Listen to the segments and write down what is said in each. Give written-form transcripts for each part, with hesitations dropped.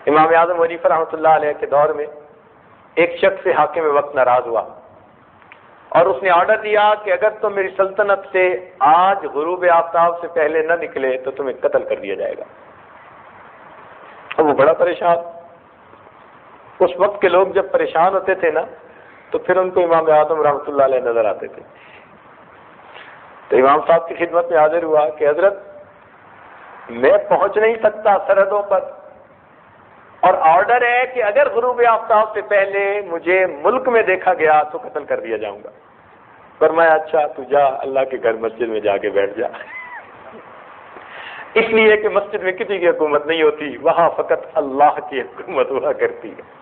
امام اعظم حنیفہ رحمۃ اللہ علیہ کے دور میں ایک شخص سے حاکم وقت ناراض ہوا اور اس نے آرڈر دیا کہ اگر تم میری سلطنت سے آج غروب آفتاب سے پہلے نہ نکلے تو تمہیں قتل کر دیا جائے گا. اور وہ بڑا پریشان. اس وقت کے لوگ جب پریشان ہوتے تھے نا تو پھر ان کو امام اعظم رحمۃ اللہ علیہ نظر آتے تھے. تو امام صاحب کی خدمت میں حاضر ہوا کہ حضرت میں پہنچ نہیں سکتا سرحدوں پر اور آرڈر ہے کہ اگر غروب آفتاب سے پہلے مجھے ملک میں دیکھا گیا تو قتل کر دیا جاؤں گا. فرمایا اچھا تو جا اللہ کے گھر مسجد میں جا کے بیٹھ جا. اس لیے کہ مسجد میں کسی کی حکومت نہیں ہوتی, وہاں فقط اللہ کی حکومت ہوا کرتی ہے.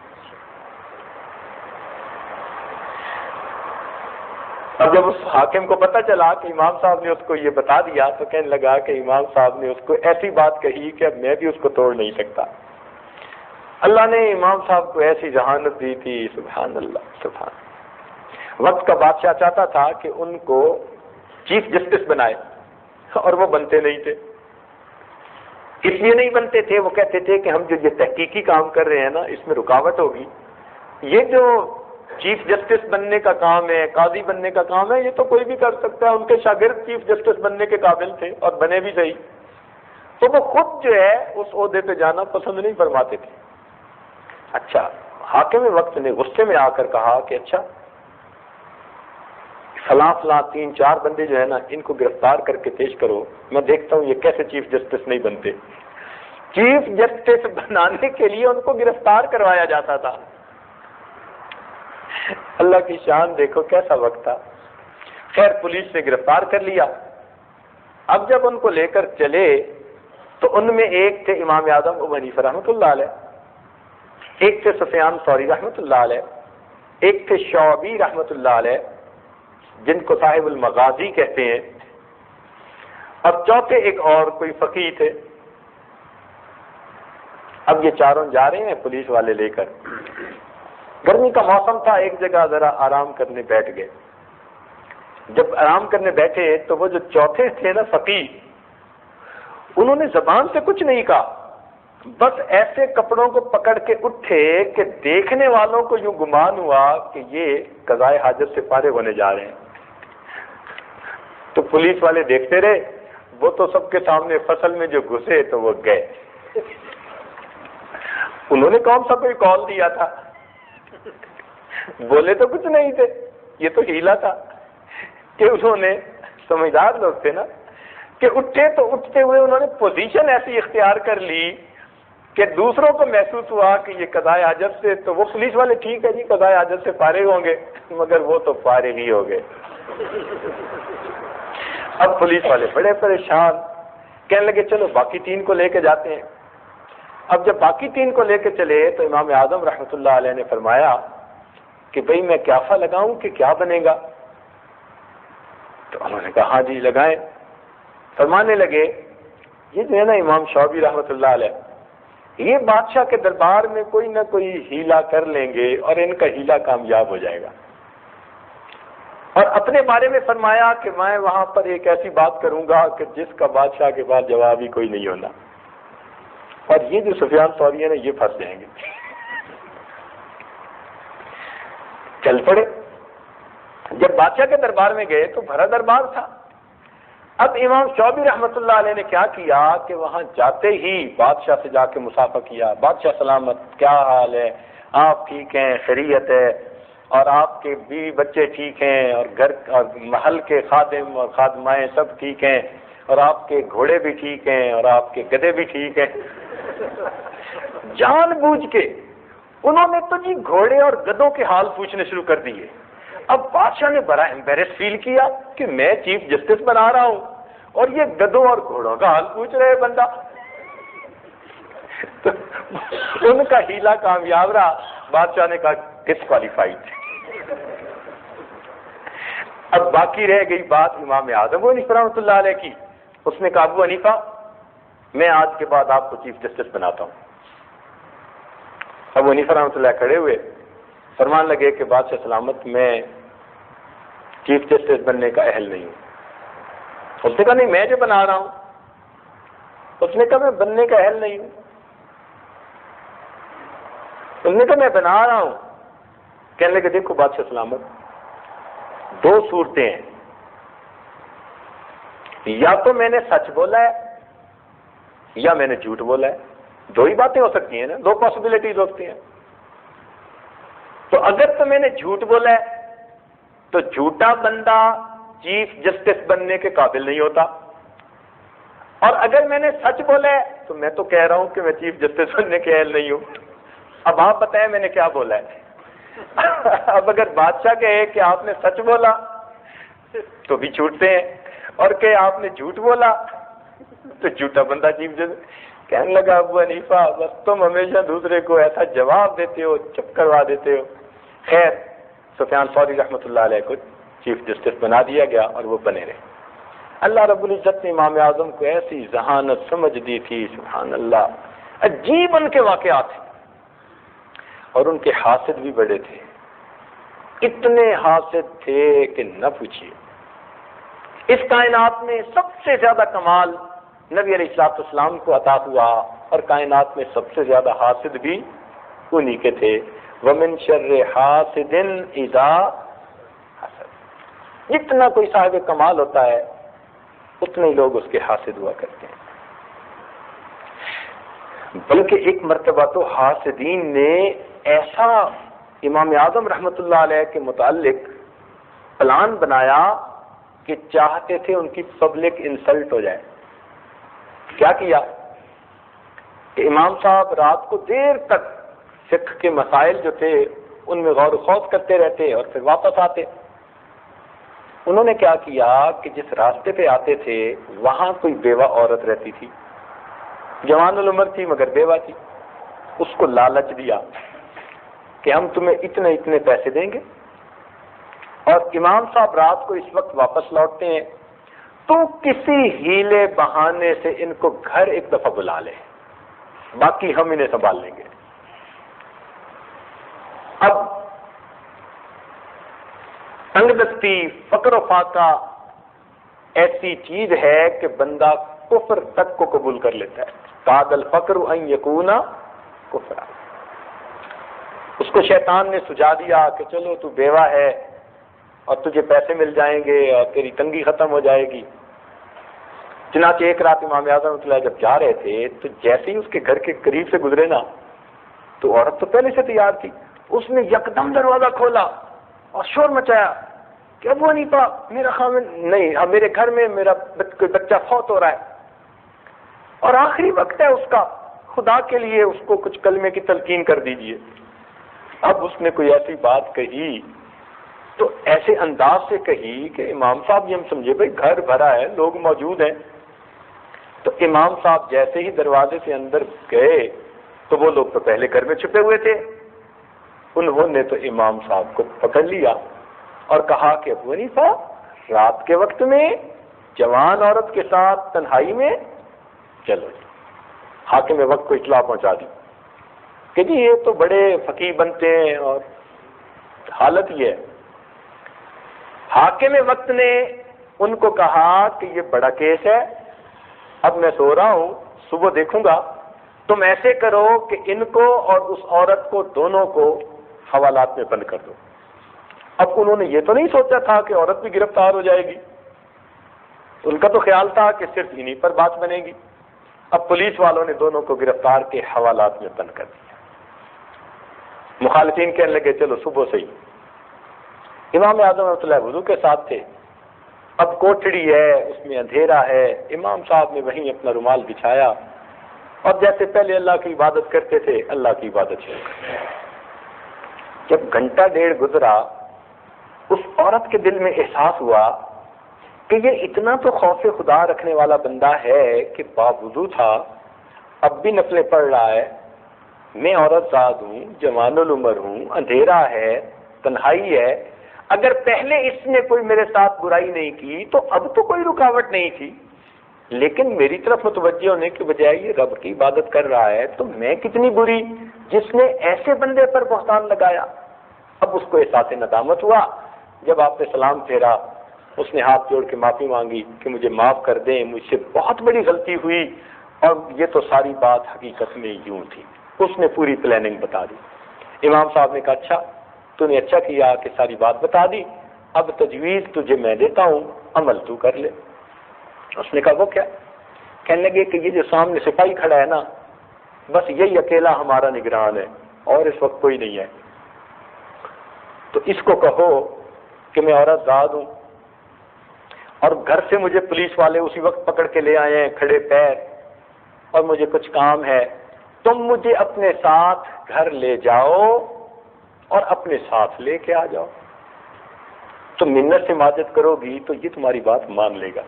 اب جب اس حاکم کو پتہ چلا کہ امام صاحب نے اس کو یہ بتا دیا تو کہنے لگا کہ امام صاحب نے اس کو ایسی بات کہی کہ اب میں بھی اس کو توڑ نہیں سکتا. اللہ نے امام صاحب کو ایسی ذہانت دی تھی, سبحان اللہ سبحان. وقت کا بادشاہ چاہتا تھا کہ ان کو چیف جسٹس بنائے اور وہ بنتے نہیں تھے. اس لیے نہیں بنتے تھے, وہ کہتے تھے کہ ہم جو یہ تحقیقی کام کر رہے ہیں نا اس میں رکاوٹ ہوگی. یہ جو چیف جسٹس بننے کا کام ہے, قاضی بننے کا کام ہے, یہ تو کوئی بھی کر سکتا ہے. ان کے شاگرد چیف جسٹس بننے کے قابل تھے اور بنے بھی صحیح, تو وہ خود جو ہے اس عہدے پہ جانا پسند نہیں فرماتے تھے. اچھا, حاکم وقت نے غصے میں آ کر کہا کہ اچھا فلاں 3-4 بندے جو ہے نا ان کو گرفتار کر کے پیش کرو, میں دیکھتا ہوں یہ کیسے چیف جسٹس نہیں بنتے. چیف جسٹس بنانے کے لیے ان کو گرفتار کروایا جاتا تھا. اللہ کی شان دیکھو کیسا وقت تھا. خیر پولیس نے گرفتار کر لیا. اب جب ان کو لے کر چلے تو ان میں ایک تھے امام اعظم ابو حنیفہ رحمۃ اللہ علیہ, ایک تھے سفیان ثوری رحمۃ اللہ علیہ, ایک تھے شعبی رحمۃ اللہ علیہ جن کو صاحب المغازی کہتے ہیں, اور چوتھے ایک اور کوئی فقیہ تھے. اب یہ چاروں جا رہے ہیں پولیس والے لے کر. گرمی کا موسم تھا, ایک جگہ ذرا آرام کرنے بیٹھ گئے. جب آرام کرنے بیٹھے تو وہ جو چوتھے تھے نا فقیہ, انہوں نے زبان سے کچھ نہیں کہا, بس ایسے کپڑوں کو پکڑ کے اٹھے کہ دیکھنے والوں کو یوں گمان ہوا کہ یہ قضائے حاجت سے فارغ ہونے جا رہے ہیں. تو پولیس والے دیکھتے رہے, وہ تو سب کے سامنے فصل میں جو گھسے تو وہ گئے. انہوں نے کون سا کوئی کال دیا تھا, بولے تو کچھ نہیں تھے. یہ تو ہیلا تھا کہ انہوں نے, سمجھدار لوگ تھے نا, کہ اٹھے تو اٹھتے ہوئے انہوں نے پوزیشن ایسی اختیار کر لی کہ دوسروں کو محسوس ہوا کہ یہ قضائے حاجت سے, تو وہ پولیس والے ٹھیک ہے جی قضائے حاجت سے فارغ ہوں گے, مگر وہ تو فارغ ہی ہو گئے. اب پولیس والے بڑے پریشان, کہنے لگے چلو باقی 3 کو لے کے جاتے ہیں. اب جب باقی 3 کو لے کے چلے تو امام اعظم رحمۃ اللہ علیہ نے فرمایا کہ بھئی میں قیافہ لگاؤں کہ کیا بنے گا؟ تو انہوں نے کہا ہاں جی لگائیں. فرمانے لگے یہ جو ہے نا امام شعبی رحمۃ اللہ علیہ, یہ بادشاہ کے دربار میں کوئی نہ کوئی ہیلا کر لیں گے اور ان کا ہیلا کامیاب ہو جائے گا. اور اپنے بارے میں فرمایا کہ میں وہاں پر ایک ایسی بات کروں گا کہ جس کا بادشاہ کے پاس جواب ہی کوئی نہیں ہونا, اور یہ جو سفیان ثوری ہے نا یہ پھنس جائیں گے. چل پڑے. جب بادشاہ کے دربار میں گئے تو بھرا دربار تھا. اب امام شعبی رحمۃ اللہ علیہ نے کیا کیا کہ وہاں جاتے ہی بادشاہ سے جا کے مصافحہ کیا. بادشاہ سلامت, کیا حال ہے, آپ ٹھیک ہیں, خیریت ہے, اور آپ کے بیوی بچے ٹھیک ہیں, اور گھر اور محل کے خادم اور خادمائیں سب ٹھیک ہیں, اور آپ کے گھوڑے بھی ٹھیک ہیں, اور آپ کے گدھے بھی ٹھیک ہیں. جان بوجھ کے انہوں نے تو جی گھوڑے اور گدھوں کے حال پوچھنے شروع کر دیے. اب بادشاہ نے بڑا ایمبیرس فیل کیا کہ میں چیف جسٹس بنا رہا ہوں اور یہ گدھوں اور گھوڑوں کا حال پوچھ رہے بندہ. تو ان کا ہیلا کامیاب رہا. بادشاہ نے کہا ڈسکوالیفائڈ. اب باقی رہ گئی بات امام اعظم حنیفہ رحمۃ اللہ علیہ کی. اس نے کہا ابو حنیفہ میں آج کے بعد آپ کو چیف جسٹس بناتا ہوں. ابو حنیفہ رحمۃ اللہ کھڑے ہوئے, فرمان لگے کہ بادشاہ سلامت میں چیف جسٹس بننے کا اہل نہیں ہوں. اس نے کہا نہیں میں جو بنا رہا ہوں. اس نے کہا میں بننے کا اہل نہیں ہوں. انہوں نے کہا میں بنا رہا ہوں. کہنے لگے دیکھو بادشاہ سلامت، دو صورتیں ہیں، یا تو میں نے سچ بولا ہے یا میں نے جھوٹ بولا ہے. دو ہی باتیں ہو سکتی ہیں نا، دو پاسبلٹیز ہوتی ہیں. تو اگر تو میں نے جھوٹ بولا ہے تو جھوٹا بندہ چیف جسٹس بننے کے قابل نہیں ہوتا، اور اگر میں نے سچ بولا ہے تو میں تو کہہ رہا ہوں کہ میں چیف جسٹس بننے کے اہل نہیں ہوں. اب آپ بتائیں میں نے کیا بولا ہے. اب اگر بادشاہ کہے کہ آپ نے سچ بولا تو بھی چھوٹتے ہیں، اور کہ آپ نے جھوٹ بولا تو جھوٹا بندہ چیف جسٹس. کہنے لگا ابو حنیفہ بس تم ہمیشہ دوسرے کو ایسا جواب دیتے ہو، چپ کروا دیتے ہو. خیر سفیان ثوری رحمۃ اللہ علیہ کو چیف جسٹس بنا دیا گیا اور وہ بنے رہے. اللہ رب العزت نے امام اعظم کو ایسی ذہانت سمجھ دی تھی، سبحان اللہ. عجیب ان کے واقعات ہیں، اور ان کے حاسد بھی بڑے تھے. اتنے حاسد تھے کہ نہ پوچھیے. اس کائنات میں سب سے زیادہ کمال نبی علیہ الصلوۃ والسلام کو عطا ہوا، اور کائنات میں سب سے زیادہ حاسد بھی انہی کے تھے. وَمِن شَرِّ حَاسِدٍ إِذَا حَسَدَ. جتنا کوئی صاحب کمال ہوتا ہے اتنے ہی لوگ اس کے حاسد ہوا کرتے ہیں. بلکہ ایک مرتبہ تو حاسدین نے ایسا امام اعظم رحمۃ اللہ علیہ کے متعلق پلان بنایا کہ چاہتے تھے ان کی پبلک انسلٹ ہو جائے. کیا کیا کہ امام صاحب رات کو دیر تک فقہ کے مسائل جو تھے ان میں غور و خوض کرتے رہتے اور پھر واپس آتے. انہوں نے کیا کیا کہ جس راستے پہ آتے تھے وہاں کوئی بیوہ عورت رہتی تھی، جوان العمر تھی مگر بیوہ تھی. اس کو لالچ دیا کہ ہم تمہیں اتنے اتنے پیسے دیں گے، اور امام صاحب رات کو اس وقت واپس لوٹتے ہیں تو کسی ہیلے بہانے سے ان کو گھر ایک دفعہ بلا لے، باقی ہم انہیں سنبھال لیں گے. اب تنگ دستی، فقر و فاقہ ایسی چیز ہے کہ بندہ کفر تک کو قبول کر لیتا ہے. کاد الفقر ان یکون کفرا. اس کو شیطان نے سجا دیا کہ چلو تو بیوہ ہے اور تجھے پیسے مل جائیں گے اور تیری تنگی ختم ہو جائے گی. چنانچہ ایک رات امام اعظم جب جا رہے تھے تو جیسے ہی اس کے گھر کے قریب سے گزرے نا تو عورت تو پہلے سے تیار تھی. اس نے یکدم دروازہ کھولا اور شور مچایا کہ ابو حنیفہ میرا خاوند نہیں، میرے گھر میں میرا کوئی بچہ فوت ہو رہا ہے اور آخری وقت ہے اس کا، خدا کے لیے اس کو کچھ کلمے کی تلقین کر دیجئے. اب اس نے کوئی ایسی بات کہی تو ایسے انداز سے کہی کہ امام صاحب یہ ہم سمجھے بھائی گھر بھرا ہے، لوگ موجود ہیں. تو امام صاحب جیسے ہی دروازے سے اندر گئے تو وہ لوگ تو پہلے گھر میں چھپے ہوئے تھے. انہوں نے تو امام صاحب کو پکڑ لیا اور کہا کہ ابو حنیفہ رات کے وقت میں جوان عورت کے ساتھ تنہائی میں چلو. حاکم وقت کو اطلاع پہنچا دی کہ جی یہ تو بڑے فقیہ بنتے ہیں، اور حالت یہ ہے. حاکم وقت نے ان کو کہا کہ یہ بڑا کیس ہے، اب میں سو رہا ہوں، صبح دیکھوں گا. تم ایسے کرو کہ ان کو اور اس عورت کو دونوں کو حوالات میں بند کر دو. اب انہوں نے یہ تو نہیں سوچا تھا کہ عورت بھی گرفتار ہو جائے گی، ان کا تو خیال تھا کہ صرف انہی پر بات بنے گی. اب پولیس والوں نے دونوں کو گرفتار کے حوالات میں بند کر دیا. مخالفین کہنے لگے چلو صبح سے ہی. امام اعظم رحمۃ اللہ وضو کے ساتھ تھے. اب کوٹڑی ہے، اس میں اندھیرا ہے. امام صاحب نے وہیں اپنا رومال بچھایا اور جیسے پہلے اللہ کی عبادت کرتے تھے اللہ کی عبادت شروع کر دی. جب گھنٹہ ڈیڑھ گزرا اس عورت کے دل میں احساس ہوا کہ یہ اتنا تو خوف خدا رکھنے والا بندہ ہے کہ باوضو تھا، اب بھی نفلیں پڑھ رہا ہے. میں عورت زاد ہوں، جوان العمر ہوں، اندھیرا ہے، تنہائی ہے. اگر پہلے اس نے کوئی میرے ساتھ برائی نہیں کی تو اب تو کوئی رکاوٹ نہیں تھی، لیکن میری طرف متوجہ ہونے کے بجائے یہ رب کی عبادت کر رہا ہے تو میں کتنی بری جس نے ایسے بندے پر بہتان لگایا. اب اس کو احساس ندامت ہوا. جب آپ نے سلام پھیرا اس نے ہاتھ جوڑ کے معافی مانگی کہ مجھے معاف کر دیں، مجھ سے بہت بڑی غلطی ہوئی اور یہ تو ساری بات حقیقت میں یوں تھی. اس نے پوری پلاننگ بتا دی. امام صاحب نے کہا اچھا تو نے اچھا کیا کہ ساری بات بتا دی، اب تجویز تجھے میں دیتا ہوں، عمل تو کر لے۔ اس نے کہا وہ کیا؟ کہنے لگے کہ یہ جو سامنے سپاہی کھڑا ہے نا، بس یہی اکیلا ہمارا نگران ہے اور اس وقت کوئی نہیں ہے، تو اس کو کہو کہ میں عورت زاد ہوں اور گھر سے مجھے پولیس والے اسی وقت پکڑ کے لے آئے ہیں کھڑے پیر، اور مجھے کچھ کام ہے، تم مجھے اپنے ساتھ گھر لے جاؤ اور اپنے ساتھ لے کے آ جاؤ، تم منت سے ماجت کرو گی تو یہ تمہاری بات مان لے گا،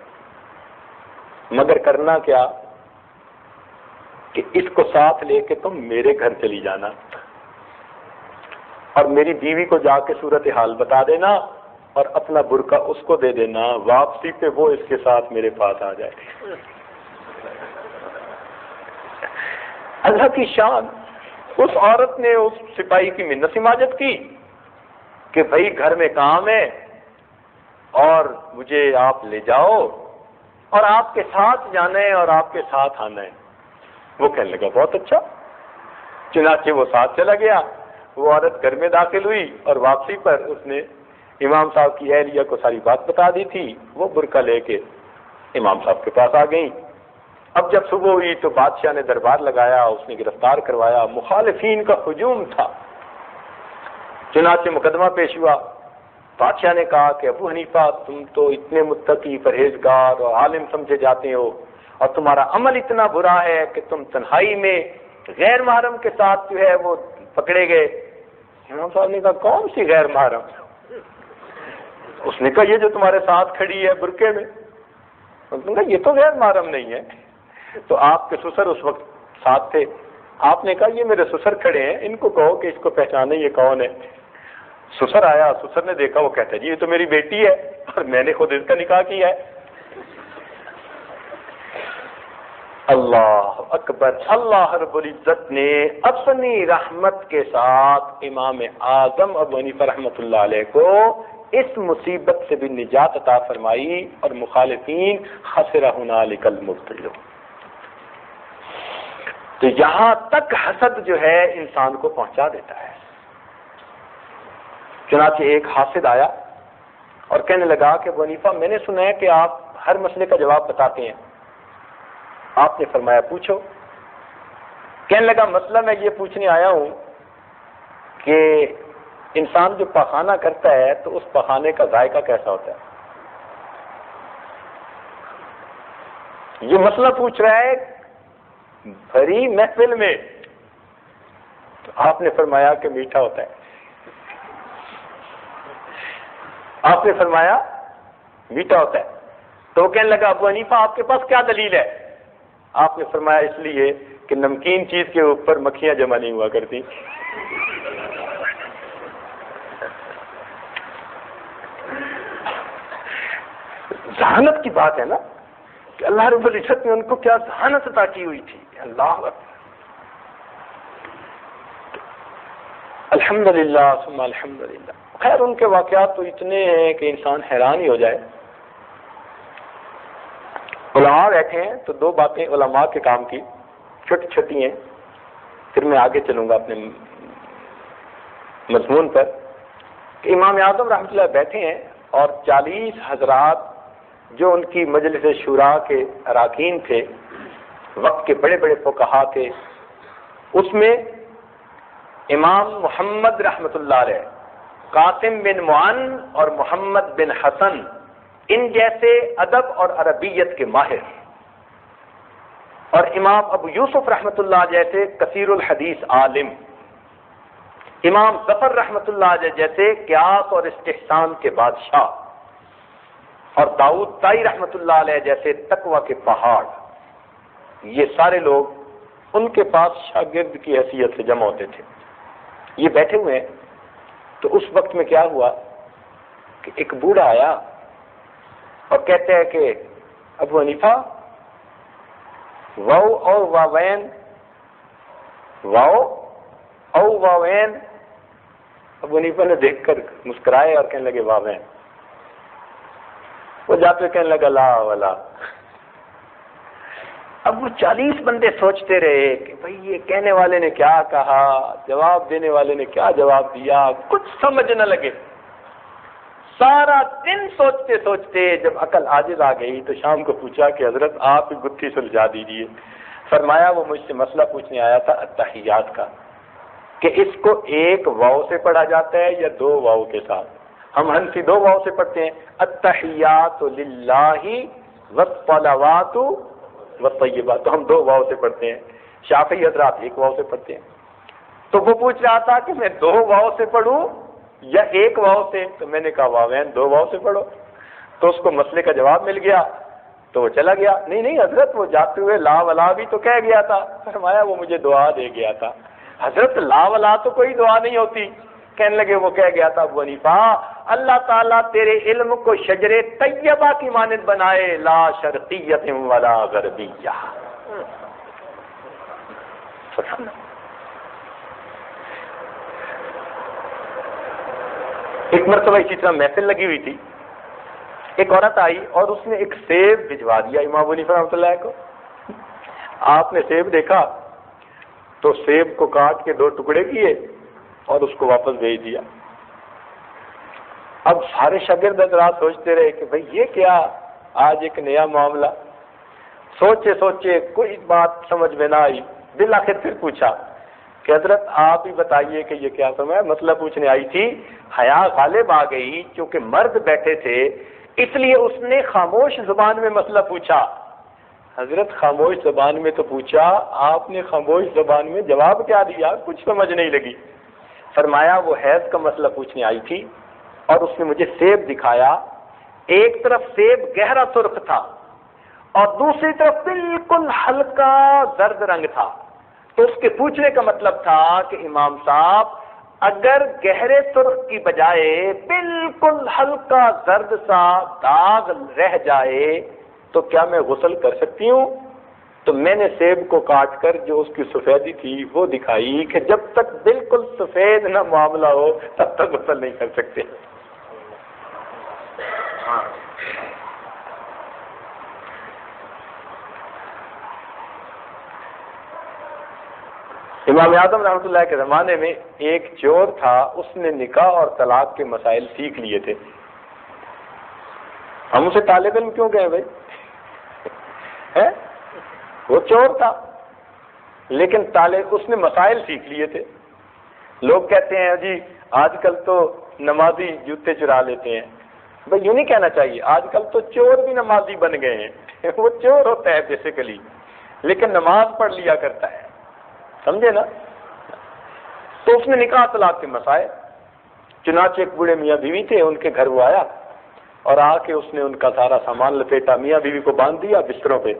مگر کرنا کیا کہ اس کو ساتھ لے کے تم میرے گھر چلی جانا اور میری بیوی کو جا کے صورتحال بتا دینا اور اپنا برقع اس کو دے دینا، واپسی پہ وہ اس کے ساتھ میرے پاس آ جائے۔ اللہ کی شان، اس عورت نے اس سپاہی کی منت سے ماجت کی کہ بھائی گھر میں کام ہے اور مجھے آپ لے جاؤ اور آپ کے ساتھ جانا ہے اور آپ کے ساتھ آنا ہے۔ وہ کہنے لگا بہت اچھا، چنانچہ وہ ساتھ چلا گیا۔ وہ عورت گھر میں داخل ہوئی اور واپسی پر اس نے امام صاحب کی اہلیہ کو ساری بات بتا دی تھی، وہ برقع لے کے امام صاحب کے پاس آ گئی۔ اب جب صبح ہوئی تو بادشاہ نے دربار لگایا، اس نے گرفتار کروایا، مخالفین کا ہجوم تھا، چنانچہ مقدمہ پیش ہوا۔ بادشاہ نے کہا کہ ابو حنیفہ تم تو اتنے متقی پرہیزگار اور عالم سمجھے جاتے ہو اور تمہارا عمل اتنا برا ہے کہ تم تنہائی میں غیر محرم کے ساتھ جو ہے وہ پکڑے گئے۔ امام صاحب نے کہا کون سی غیر محرم؟ اس نے کہا یہ جو تمہارے ساتھ کھڑی ہے برقعے میں۔ اس نے کہا یہ تو غیر محرم نہیں ہے۔ تو آپ کے سسر اس وقت ساتھ تھے، آپ نے کہا یہ میرے سسر کھڑے ہیں، ان کو کہو کہ اس کو پہچانے یہ کون ہے۔ سسر آیا، سسر نے دیکھا، وہ کہتا ہے جی یہ تو میری بیٹی ہے اور میں نے خود اس کا نکاح کیا ہے۔ اللہ اکبر، اللہ رب العزت نے اپنی رحمت کے ساتھ امام اعظم ابو حنیفہ رحمۃ اللہ علیہ کو اس مصیبت سے بھی نجات عطا فرمائی اور مخالفین خسر ہنالک المبطلون۔ تو یہاں تک حسد جو ہے انسان کو پہنچا دیتا ہے۔ چنانچہ ایک حاسد آیا اور کہنے لگا کہ ابو حنیفہ میں نے سنا ہے کہ آپ ہر مسئلے کا جواب بتاتے ہیں۔ آپ نے فرمایا پوچھو۔ کہنے لگا مسئلہ میں یہ پوچھنے آیا ہوں کہ انسان جو پخانہ کرتا ہے تو اس پخانے کا ذائقہ کیسا ہوتا ہے؟ یہ مسئلہ پوچھ رہا ہے بھری محفل میں۔ تو آپ نے فرمایا کہ میٹھا ہوتا ہے۔ آپ نے فرمایا میٹھا ہوتا ہے۔ تو وہ کہنے لگا ابو حنیفہ آپ کے پاس کیا دلیل ہے؟ آپ نے فرمایا اس لیے کہ نمکین چیز کے اوپر مکھیاں جمع نہیں ہوا کرتی۔ ذہانت کی بات ہے نا کہ اللہ رب العزت نے ان کو کیا ذہانت عطا کی ہوئی تھی۔ اللہ الحمدللہ ثم الحمدللہ۔ خیر ان کے واقعات تو اتنے ہیں کہ انسان حیران ہی ہو جائے۔ علماء بیٹھے ہیں تو دو باتیں علماء کے کام کی چھوٹی چھوٹی ہیں، پھر میں آگے چلوں گا اپنے مضمون پر، کہ امام اعظم رحمۃ اللہ بیٹھے ہیں اور 40 حضرات جو ان کی مجلس شورا کے اراکین تھے، وقت کے بڑے بڑے فقہا تھے، اس میں امام محمد رحمۃ اللہ علیہ، قاسم بن معن اور محمد بن حسن ان جیسے ادب اور عربیت کے ماہر، اور امام ابو یوسف رحمۃ اللہ جیسے کثیر الحدیث عالم، امام ظفر رحمۃ اللہ جیسے قیاس اور استحسان کے بادشاہ، اور داؤد طائی رحمۃ اللہ علیہ جیسے تقوی کے پہاڑ، یہ سارے لوگ ان کے پاس شاگرد کی حیثیت سے جمع ہوتے تھے۔ یہ بیٹھے ہوئے ہیں تو اس وقت میں کیا ہوا کہ ایک بوڑھا آیا اور کہتے ہیں کہ ابو حنیفہ واو اور واوین، واو او واوین۔ ابو حنیفہ نے دیکھ کر مسکرائے اور کہنے لگے واوین۔ وہ جاتے کہنے لگا لا ولا۔ اب وہ 40 بندے سوچتے رہے کہ بھئی یہ کہنے والے نے کیا کہا، جواب دینے والے نے کیا جواب دیا، کچھ سمجھ نہ لگے. سارا دن سوچتے سوچتے جب عقل عاجز آ گئی تو شام کو پوچھا کہ حضرت آپ گتھی سلجھا دیجیے. فرمایا وہ مجھ سے مسئلہ پوچھنے آیا تھا التحیات کا، کہ اس کو ایک واو سے پڑھا جاتا ہے یا 2 واو کے ساتھ. ہم حنفی 2 واو سے پڑھتے ہیں، التحیات للہ والصلوات والطیبات، تو ہم 2 واو سے پڑھتے ہیں. شافعی حضرات 1 واو سے پڑھتے ہیں. تو وہ پوچھ رہا تھا کہ میں 2 واو سے پڑھوں یا 1 واو سے؟ تو میں نے کہا واوین 2 واو سے پڑھو. تو اس کو مسئلے کا جواب مل گیا تو وہ چلا گیا. نہیں حضرت وہ جاتے ہوئے لا ولا بھی تو کہہ گیا تھا. فرمایا وہ مجھے دعا دے گیا تھا. حضرت لا ولا تو کوئی دعا نہیں ہوتی. کہنے لگے وہ کہہ گیا تھا ابو حنیفہ اللہ تعالیٰ تیرے علم کو شجر طیبہ کی مانند بنائے، لا شرقیت ولا غربیہ. ایک مرتبہ اسی طرح محفل لگی ہوئی تھی، ایک عورت آئی اور اس نے ایک سیب بھجوا دیا امام ابو حنیفہ رحمۃ اللہ کو. آپ نے سیب دیکھا تو سیب کو کاٹ کے 2 ٹکڑے کیے اور اس کو واپس بھیج دیا. اب سارے شاگرد حضرات سوچتے رہے کہ بھئی یہ کیا آج ایک نیا معاملہ. سوچے سوچے کوئی بات سمجھ میں نہ آئی. بالآخر پھر پوچھا کہ حضرت آپ ہی بتائیے کہ یہ کیا سمجھ. مسئلہ پوچھنے آئی تھی، حیا غالب آ گئی کیونکہ مرد بیٹھے تھے اس لیے اس نے خاموش زبان میں مسئلہ پوچھا. حضرت خاموش زبان میں تو پوچھا، آپ نے خاموش زبان میں جواب کیا دیا؟ کچھ سمجھ نہیں لگی. فرمایا وہ حیض کا مسئلہ پوچھنے آئی تھی اور اس نے مجھے سیب دکھایا. ایک طرف سیب گہرا سرخ تھا اور دوسری طرف بالکل ہلکا زرد رنگ تھا. تو اس کے پوچھنے کا مطلب تھا کہ امام صاحب اگر گہرے سرخ کی بجائے بالکل ہلکا زرد سا داغ رہ جائے تو کیا میں غسل کر سکتی ہوں؟ تو میں نے سیب کو کاٹ کر جو اس کی سفیدی تھی وہ دکھائی کہ جب تک بالکل سفید نہ معاملہ ہو تب تک غسل نہیں کر سکتے. امام اعظم رحمۃ اللہ کے زمانے میں ایک چور تھا، اس نے نکاح اور طلاق کے مسائل سیکھ لیے تھے. ہم اسے طالب علم کیوں کہیں بھائی؟ وہ چور تھا لیکن اس نے مسائل سیکھ لیے تھے. لوگ کہتے ہیں جی آج کل تو نمازی جوتے چرا لیتے ہیں. بھائی یوں نہیں کہنا چاہیے، آج کل تو چور بھی نمازی بن گئے ہیں. وہ چور ہوتا ہے بیسیکلی لیکن نماز پڑھ لیا کرتا ہے، سمجھے نا. تو اس نے نکاح طلاق کے مسائل، چنانچہ ایک بوڑھے میاں بیوی تھے، ان کے گھر وہ آیا اور آ کے اس نے ان کا سارا سامان لپیٹا. میاں بیوی کو باندھ دیا بستروں پہ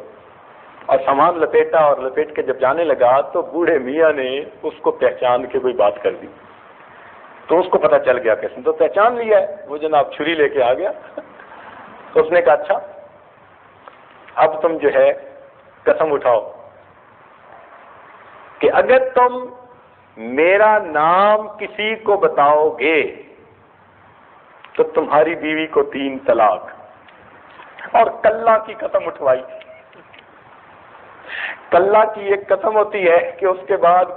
اور سامان لپیٹا اور لپیٹ کے جب جانے لگا تو بوڑھے میاں نے اس کو پہچان کے کوئی بات کر دی. تو اس کو پتہ چل گیا کہ اس نے تو پہچان لیا ہے. وہ جناب چھری لے کے آ گیا. تو اس نے کہا اچھا اب تم جو ہے قسم اٹھاؤ کہ اگر تم میرا نام کسی کو بتاؤ گے تو تمہاری بیوی کو 3 طلاق. اور کلہ کی قسم اٹھوائی. کلہ کی ایک قسم ہوتی ہے کہ اس کے بعد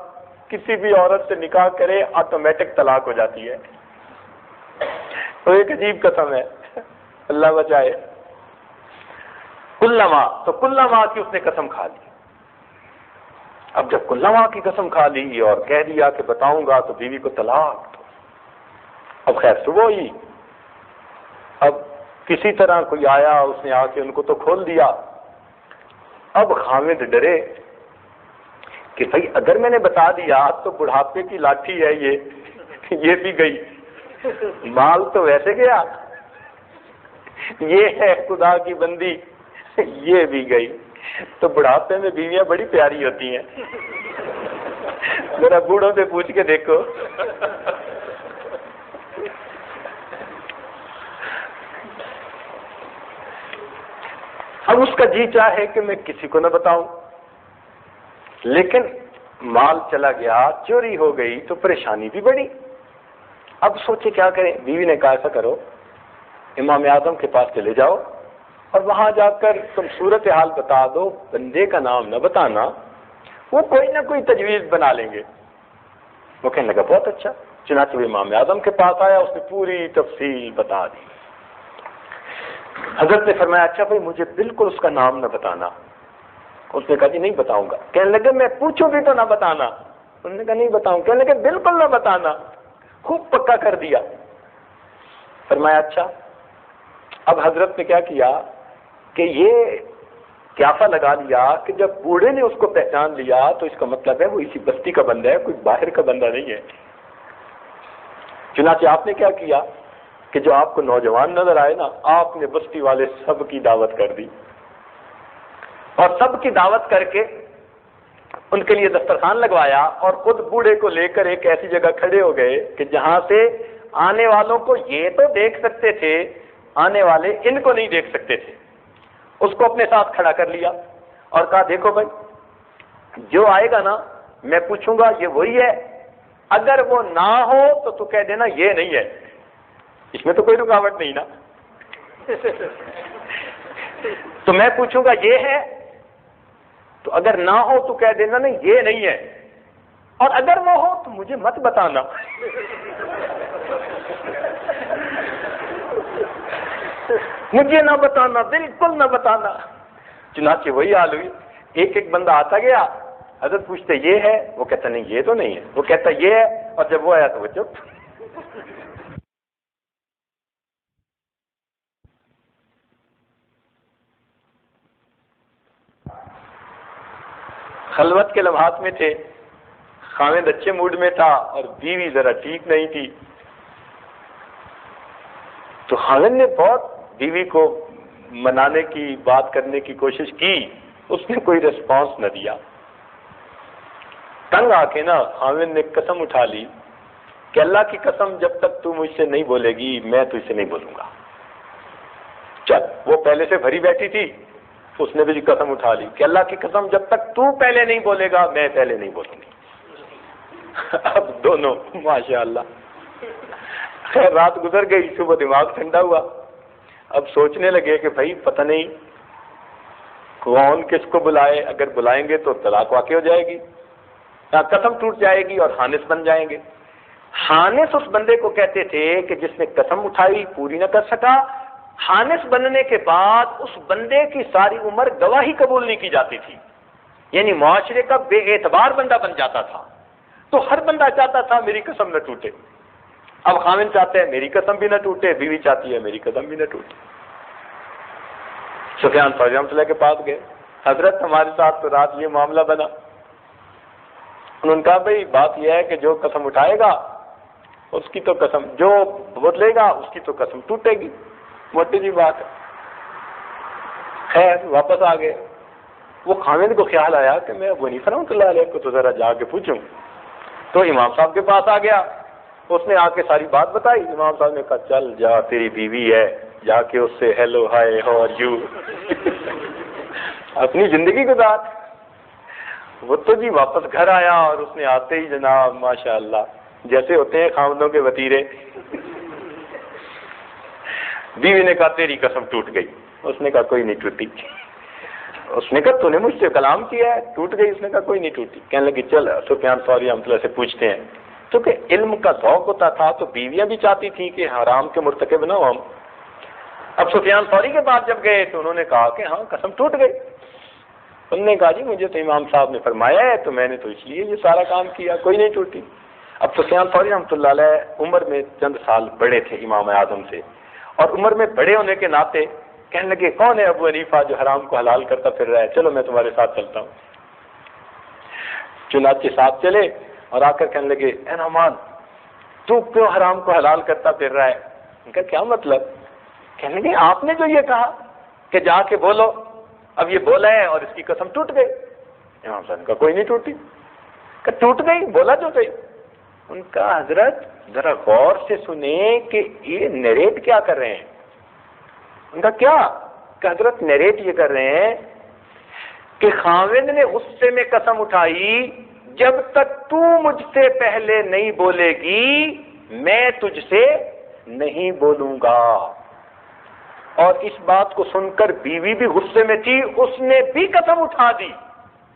کسی بھی عورت سے نکاح کرے آٹومیٹک طلاق ہو جاتی ہے. تو ایک عجیب قسم ہے، اللہ بچائے. کلما، تو کلما کی اس نے قسم کھا لی. اب جب کلما کی قسم کھا لی اور کہہ دیا کہ بتاؤں گا تو بیوی کو طلاق. اب خیر صبح ہوئی، اب کسی طرح کوئی آیا، اس نے آ کے ان کو تو کھول دیا. اب خامد ڈرے کہ بھائی اگر میں نے بتا دیا تو بڑھاپے کی لاٹھی ہے یہ بھی گئی، مال تو ویسے گیا، یہ ہے خدا کی بندی یہ بھی گئی. تو بڑھاپے میں بیویاں بڑی پیاری ہوتی ہیں. ذرا بوڑھوں سے پوچھ کے دیکھو. اب اس کا جی چاہے کہ میں کسی کو نہ بتاؤں، لیکن مال چلا گیا، چوری ہو گئی تو پریشانی بھی بڑی. اب سوچے کیا کریں. بیوی نے کہا ایسا کرو، امام اعظم کے پاس چلے جاؤ اور وہاں جا کر تم صورتحال بتا دو، بندے کا نام نہ بتانا، وہ کوئی نہ کوئی تجویز بنا لیں گے۔ وہ کہنے لگا بہت اچھا۔ چنانچہ وہ امام اعظم کے پاس آیا، اس نے پوری تفصیل بتا دی۔ حضرت نے فرمایا اچھا بھائی مجھے بالکل اس کا نام نہ بتانا۔ اس نے کہا جی نہیں بتاؤں گا۔ کہنے لگے میں پوچھوں بھی تو نہ بتانا۔ انہوں نے کہا نہیں بتاؤں۔ کہنے لگے بالکل نہ بتانا۔ خوب پکا کر دیا۔ فرمایا اچھا۔ اب حضرت نے کیا کیا کہ یہ قیافہ لگا لیا کہ جب بوڑھے نے اس کو پہچان لیا تو اس کا مطلب ہے وہ اسی بستی کا بندہ ہے، کوئی باہر کا بندہ نہیں ہے۔ چنانچہ آپ نے کیا کیا کہ جو آپ کو نوجوان نظر آئے نا، آپ نے بستی والے سب کی دعوت کر دی، اور سب کی دعوت کر کے ان کے لیے دسترخوان لگوایا، اور خود بوڑھے کو لے کر ایک ایسی جگہ کھڑے ہو گئے کہ جہاں سے آنے والوں کو یہ تو دیکھ سکتے تھے، آنے والے ان کو نہیں دیکھ سکتے تھے۔ اس کو اپنے ساتھ کھڑا کر لیا اور کہا دیکھو بھائی جو آئے گا نا میں پوچھوں گا یہ وہی ہے، اگر وہ نہ ہو تو کہہ دینا یہ نہیں ہے، اس میں تو کوئی رکاوٹ نہیں نا۔ تو میں پوچھوں گا یہ ہے، تو اگر نہ ہو تو کہہ دینا نہیں یہ نہیں ہے، اور اگر وہ ہو تو مجھے مت بتانا۔ مجھے نہ بتانا، بالکل نہ بتانا۔ چنانچہ وہی حال ہوئی، ایک ایک بندہ آتا گیا، حضرت پوچھتے یہ ہے، وہ کہتا نہیں یہ تو نہیں ہے، وہ کہتا یہ ہے، اور جب وہ آیا تو وہ چپ۔ خلوت کے لمحات میں تھے، خاوند اچھے موڈ میں تھا اور بیوی ذرا ٹھیک نہیں تھی، تو خاوند نے بہت بیوی کو منانے کی بات کرنے کی کوشش کی، اس نے کوئی ریسپانس نہ دیا۔ تنگ آ کے نا خاوند نے قسم اٹھا لی کہ اللہ کی قسم جب تک تو مجھ سے نہیں بولے گی میں تجھ سے نہیں بولوں گا۔ چل وہ پہلے سے بھری بیٹھی تھی، اس نے بھی قسم اٹھا لی کہ اللہ کی قسم جب تک تو پہلے نہیں بولے گا میں پہلے نہیں بولوں گی۔ اب دونوں ماشاءاللہ، خیر رات گزر گئی، صبح دماغ ٹھنڈا ہوا، اب سوچنے لگے کہ بھائی پتہ نہیں کون کس کو بلائے، اگر بلائیں گے تو طلاق واقع ہو جائے گی، قسم ٹوٹ جائے گی اور حانث بن جائیں گے۔ حانث اس بندے کو کہتے تھے کہ جس نے قسم اٹھائی پوری نہ کر سکا، حانث بننے کے بعد اس بندے کی ساری عمر گواہی قبول نہیں کی جاتی تھی، یعنی معاشرے کا بے اعتبار بندہ بن جاتا تھا۔ تو ہر بندہ چاہتا تھا میری قسم نہ ٹوٹے۔ اب خاوند چاہتے ہیں میری قسم بھی نہ ٹوٹے، بیوی چاہتی ہے میری قسم بھی نہ ٹوٹے۔ سفیان ثوری رحمۃ اللہ کے پاس گئے، حضرت ہمارے ساتھ تو رات یہ معاملہ بنا۔ انہوں نے کہا بھائی بات یہ ہے کہ جو قسم اٹھائے گا اس کی تو قسم، جو بدلے گا اس کی تو قسم ٹوٹے گی، موٹی سی بات ہے۔ خیر واپس آ گئے، وہ خاوند کو خیال آیا کہ میں ابو حنیفہ رحمۃ اللہ علیہ کو تو ذرا جا کے پوچھوں، تو امام صاحب کے پاس آ گیا، اس نے آ کے ساری بات بتائی۔ امام صاحب نے کہا چل جا تیری بیوی ہے، جا کے اس سے hello hi how are you اپنی زندگی گزار۔ وہ تو جی واپس گھر آیا اور اس نے آتے ہی جناب ماشاءاللہ جیسے ہوتے ہیں خاوندوں کے وتیرے، بیوی نے کہا تیری قسم ٹوٹ گئی، اس نے کہا کوئی نہیں ٹوٹی۔ اس نے کہا تو نے مجھ سے کلام کیا ہے، ٹوٹ گئی؟ اس نے کہا کوئی نہیں ٹوٹی۔ کہنے لگی چل سفیان ثوری رحمۃ اللہ سے پوچھتے ہیں، کیونکہ علم کا ذوق ہوتا تھا تو بیویاں بھی چاہتی تھیں کہ حرام کے مرتکب نہ ہو ہم۔ اب سفیان ثوری کے پاس جب گئے تو انہوں نے کہا کہ ہاں قسم ٹوٹ گئی۔ انہوں نے کہا جی مجھے تو امام صاحب نے فرمایا ہے تو میں نے تو اس لیے یہ سارا کام کیا، کوئی نہیں ٹوٹی۔ اب سفیان ثوری رحمۃ اللہ علیہ عمر میں چند سال بڑے تھے امام اعظم سے، اور عمر میں بڑے ہونے کے ناطے کہنے لگے کون ہے ابو حنیفہ جو حرام کو حلال کرتا پھر رہا ہے، چلو میں تمہارے ساتھ چلتا ہوں۔ چنانچہ ساتھ چلے اور آ کر کہنے لگے اے نعمان تو کیوں حرام کو حلال کرتا پھر رہا ہے؟ ان کا کیا مطلب؟ کہنے لگے آپ نے جو یہ کہا کہ جا کے بولو، اب یہ بولا ہے اور اس کی قسم ٹوٹ گئی۔ امام صاحب کا کوئی نہیں ٹوٹی، کہ ٹوٹ گئی بولا جو گئی۔ ان کا حضرت ذرا غور سے سنیں کہ یہ نیریٹ کیا کر رہے ہیں۔ ان کا کیا کہ حضرت نیریٹ یہ کر رہے ہیں کہ خاوند نے غصے میں قسم اٹھائی جب تک تو مجھ سے پہلے نہیں بولے گی میں تجھ سے نہیں بولوں گا۔ اور اس بات کو سن کر بیوی بھی غصے میں تھی، اس نے بھی قسم اٹھا دی۔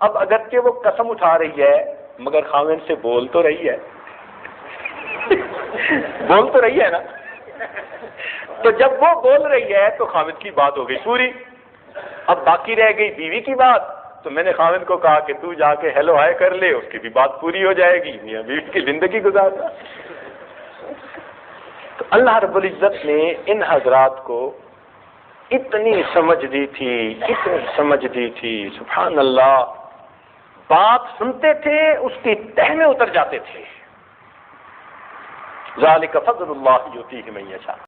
اب اگرچہ وہ قسم اٹھا رہی ہے مگر خاوند سے بول تو رہی ہے بول تو رہی ہے نا، تو جب وہ بول رہی ہے تو خاوند کی بات ہو گئی پوری۔ اب باقی رہ گئی بیوی کی بات، تو میں نے خاوند کو کہا کہ تو جا کے ہیلو ہائے کر لے، اس کی بھی بات پوری ہو جائے گی، میاں بیوی کی زندگی گزارنا۔ تو اللہ رب العزت نے ان حضرات کو اتنی سمجھ دی تھی، اتنی سمجھ دی تھی، سبحان اللہ، بات سنتے تھے اس کی تہ میں اتر جاتے تھے۔ ذالک فضل اللہ یؤتیہ من یشاء۔